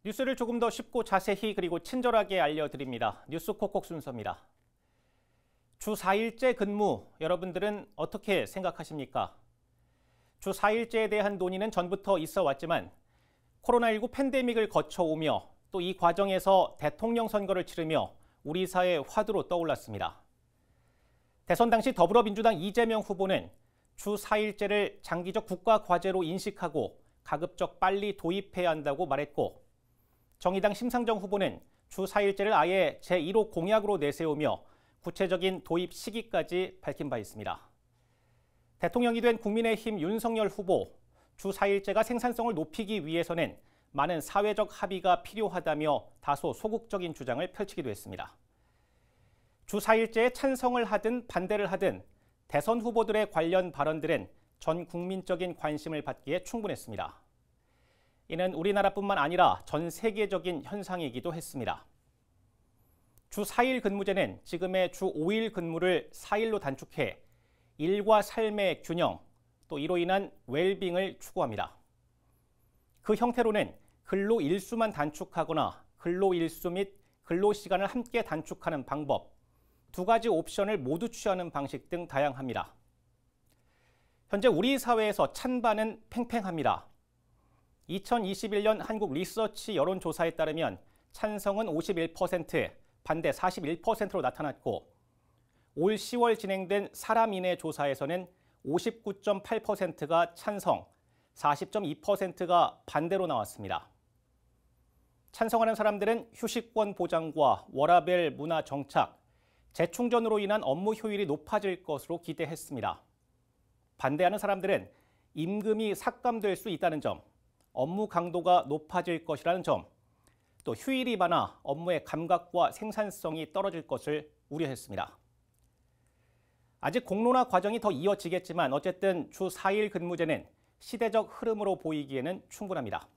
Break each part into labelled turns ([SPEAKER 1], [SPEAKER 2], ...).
[SPEAKER 1] 뉴스를 조금 더 쉽고 자세히 그리고 친절하게 알려드립니다. 뉴스 콕콕 순서입니다. 주 4일제 근무, 여러분들은 어떻게 생각하십니까? 주 4일제에 대한 논의는 전부터 있어 왔지만 코로나19 팬데믹을 거쳐오며 또 이 과정에서 대통령 선거를 치르며 우리 사회 화두로 떠올랐습니다. 대선 당시 더불어민주당 이재명 후보는 주 4일제를 장기적 국가 과제로 인식하고 가급적 빨리 도입해야 한다고 말했고, 정의당 심상정 후보는 주 4일제를 아예 제1호 공약으로 내세우며 구체적인 도입 시기까지 밝힌 바 있습니다. 대통령이 된 국민의힘 윤석열 후보, 주 4일제가 생산성을 높이기 위해서는 많은 사회적 합의가 필요하다며 다소 소극적인 주장을 펼치기도 했습니다. 주 4일제에 찬성을 하든 반대를 하든 대선 후보들의 관련 발언들은 전 국민적인 관심을 받기에 충분했습니다. 이는 우리나라뿐만 아니라 전 세계적인 현상이기도 했습니다. 주 4일 근무제는 지금의 주 5일 근무를 4일로 단축해 일과 삶의 균형, 또 이로 인한 웰빙을 추구합니다. 그 형태로는 근로 일수만 단축하거나 근로 일수 및 근로 시간을 함께 단축하는 방법, 두 가지 옵션을 모두 취하는 방식 등 다양합니다. 현재 우리 사회에서 찬반은 팽팽합니다. 2021년 한국 리서치 여론조사에 따르면 찬성은 51%, 반대 41%로 나타났고, 올 10월 진행된 사람인의 조사에서는 59.8%가 찬성, 40.2%가 반대로 나왔습니다. 찬성하는 사람들은 휴식권 보장과 워라밸 문화 정착, 재충전으로 인한 업무 효율이 높아질 것으로 기대했습니다. 반대하는 사람들은 임금이 삭감될 수 있다는 점, 업무 강도가 높아질 것이라는 점, 또 휴일이 많아 업무의 감각과 생산성이 떨어질 것을 우려했습니다. 아직 공론화 과정이 더 이어지겠지만 어쨌든 주 4일 근무제는 시대적 흐름으로 보이기에는 충분합니다.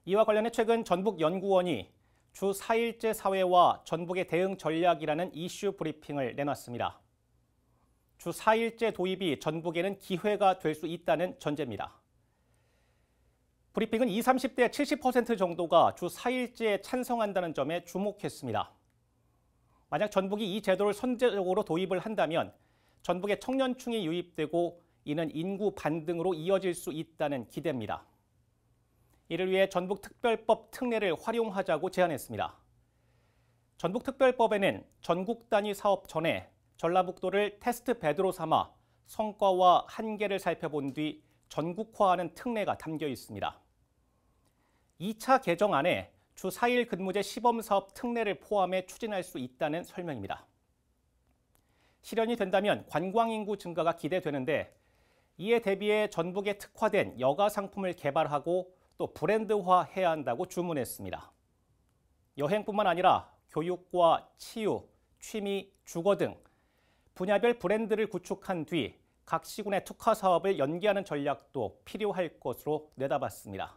[SPEAKER 1] 이와 관련해 최근 전북연구원이 주 4일제 사회와 전북의 대응 전략이라는 이슈 브리핑을 내놨습니다. 주 4일제 도입이 전북에는 기회가 될 수 있다는 전제입니다. 브리핑은 20, 30대 70% 정도가 주 4일제에 찬성한다는 점에 주목했습니다. 만약 전북이 이 제도를 선제적으로 도입을 한다면 전북에 청년층이 유입되고 이는 인구 반등으로 이어질 수 있다는 기대입니다. 이를 위해 전북특별법 특례를 활용하자고 제안했습니다. 전북특별법에는 전국 단위 사업 전에 전라북도를 테스트 베드로 삼아 성과와 한계를 살펴본 뒤 전국화하는 특례가 담겨 있습니다. 2차 개정안에 주 4일 근무제 시범사업 특례를 포함해 추진할 수 있다는 설명입니다. 실현이 된다면 관광인구 증가가 기대되는데 이에 대비해 전북에 특화된 여가 상품을 개발하고 또 브랜드화해야 한다고 주문했습니다. 여행뿐만 아니라 교육과 치유, 취미, 주거 등 분야별 브랜드를 구축한 뒤 각 시군의 특화 사업을 연계하는 전략도 필요할 것으로 내다봤습니다.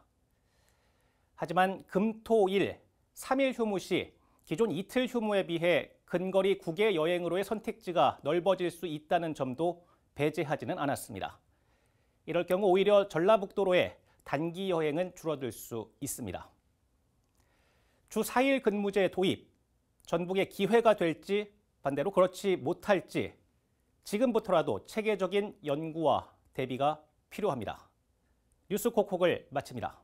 [SPEAKER 1] 하지만 금, 토, 일, 3일 휴무 시 기존 이틀 휴무에 비해 근거리 국외 여행으로의 선택지가 넓어질 수 있다는 점도 배제하지는 않았습니다. 이럴 경우 오히려 전라북도로의 단기 여행은 줄어들 수 있습니다. 주 4일 근무제 도입, 전북의 기회가 될지 반대로 그렇지 못할지 지금부터라도 체계적인 연구와 대비가 필요합니다. 뉴스 콕콕을 마칩니다.